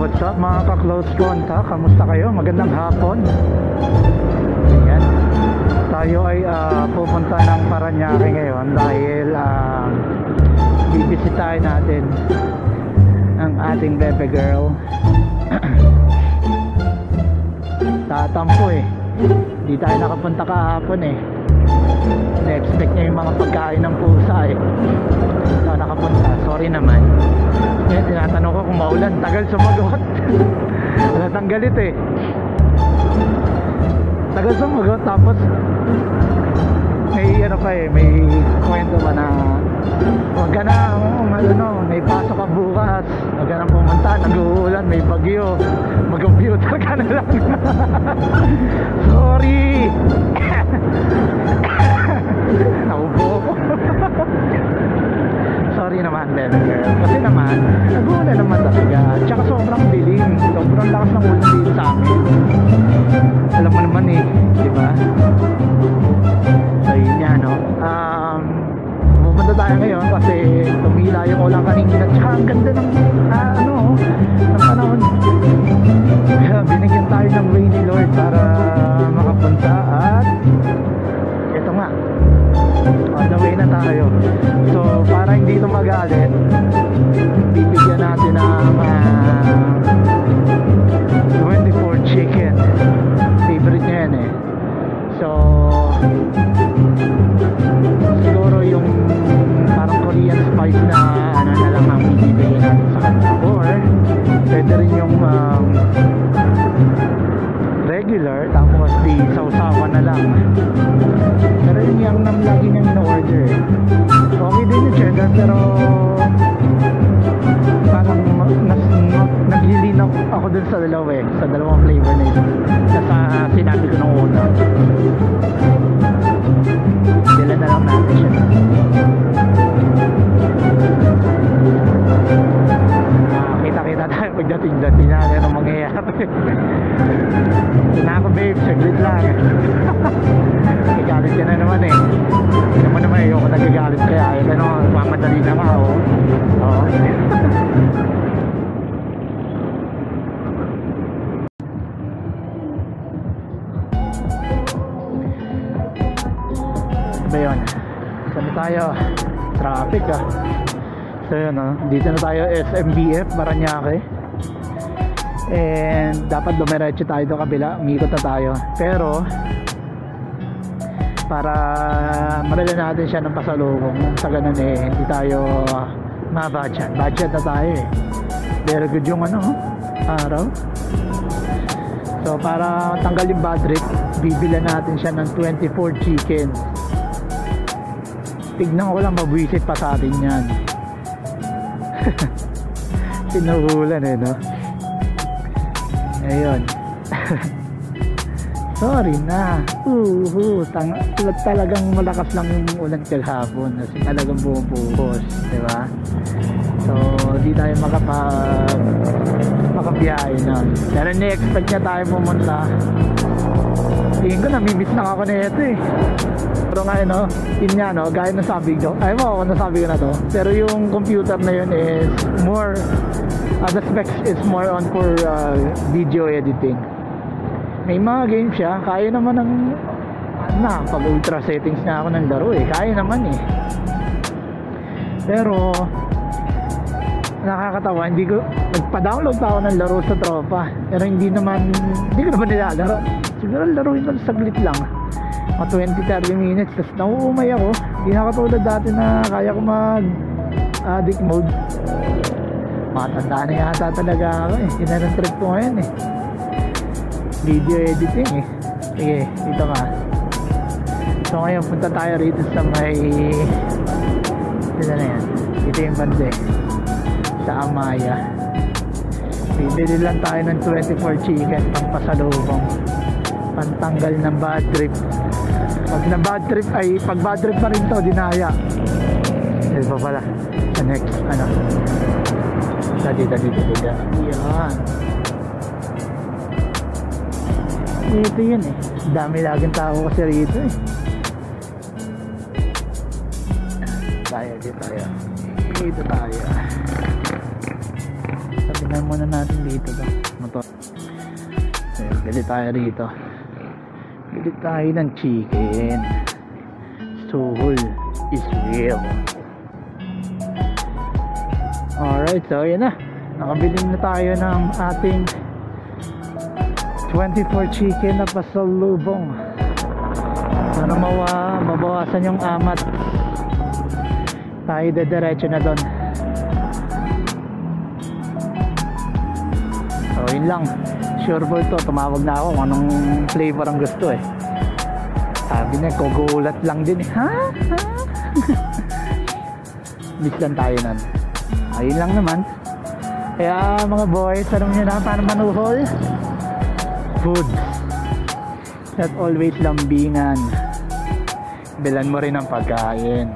what's up mga ka-close contact? Kamusta kayo? Magandang hapon. Ayan. Tayo ay pupunta ng Parañaque ngayon dahil bibisitahin natin ang ating bebe girl. Tatampo eh. Di tayo nakapunta kahapon eh. Na-expect niya yung mga pagkain ng pusa eh. So nakapunta, sorry naman. Ngayon tinatanong ko kung maulan. Tagal sumagot. Halatang galit eh. Tagal sumagot. Tapos may ano pa eh, may kwento pa na huwag ka na, may pasok ka bukas, huwag ka na pumunta, nag-uulan, may bagyo, mag-computer ka na lang. Sorry. Naubo ko. Sorry naman, baby girl. Kasi naman, nag-uulan naman talaga. Tsaka sobrang dilim. Sobrang lakas ng ulan dito sa amin. Alam mo naman eh, di ba? So yun yan, no? Pupunta tayo ngayon kasi tumila yung ulan kanina. Tsaka ang ganda ng, ng panahon. Binigyan tayo ng way ni Lord para makapunta at ito nga, on the way na tayo. So para hindi ito magalit, bibigyan natin ng 24 chicken. Favorite niya yan eh. So siguro yung parang Korean spice na ano na lang ang bibigyan natin sa kanya, or pwede rin yung regular tapos di sausawan na lang. Pero yun yung lagi niyang in-order eh. Okay din yung cheddar pero parang naglilinaw ako dun sa dalawa eh, sa dalawang flavor na yun sa sinabi ko nung una. Dila na lang natin siya. Kita-kita tayo pagdating-dating natin ang mangyayari. Na ako babe, saglit lang. Nagagalit ka na naman eh. Hindi mo naman ayoko nagagalit kaya. Ano, mamadali na nga oh. Oo. Ba yun? Saan tayo? Traffic ah. So yun dito na tayo SMBF Parañaque. And dapat dumiretso tayo doon kabila, umikot na tayo. Pero para madala natin siya ng pasalubong, sa ganun eh hindi tayo ma-budget. Budget na tayo eh. Very good yung araw. So para tanggal yung bad trip, bibilan natin siya ng 24 chicken. Tignan ko lang, mabwisit pa sa atin yan. Sinuhulan eh no. Ayun. Sorry na. Talagang malakas lang yung ulan kahapon kasi talagang bumubuhos, di ba? So di tayo makabiyahe na. Pero ni-expect niya tayo pumunta. Tingin ko namimiss na ako na ito eh. Pero nga yun nga gaya na sabi ko, ayaw mo ako nasabi ko na to, pero yung computer na yun is more the specs is more on for video editing. May mga games siya, kaya naman ng pag ultra settings na ako ng laro eh, kaya naman eh. Pero nakakatawa, hindi ko nagpa-download pa ako ng laro sa tropa, pero hindi ko naman nilalaro. Siguro laruin ko saglit lang, mga 20-30 minutes, tapos nauumay ako. Hindi na katulad dati na kaya ko mag addict mode. Matanda na yata talaga ako eh. Yun na ng trip ko ngayon eh, video editing eh. Sige, dito ka. So ngayon punta tayo rito sa may dito na yan, dito yung banda eh, sa Amaya. Bibili lang tayo ng 24 chicken pang pasalubong, pantanggal ng bad trip. Pag bad trip pa rin to, dinaya. Ito pa pala sa next dito yan. Ito yun eh, dami laging tao kasi rito eh. Dito tayo. Sabi tingnan muna natin dito to motor. So, bili tayo rito, bili tayo ng chicken. Soul is real. Alright, so yun na, nakabili na tayo ng ating 24 chicken na pasalubong. Sana mabawasan yung amat. Tayo dediretso na doon. So yun lang, sure po ito, tumawag na ako kung anong flavor ang gusto eh. Sabi na, kugulat lang din eh. Ha? Miss lang tayo nun. Ayun lang naman. Kaya mga boys, alam nyo na paano manuhol? Food. Not always lambingan. Bilan mo rin ang pagkain.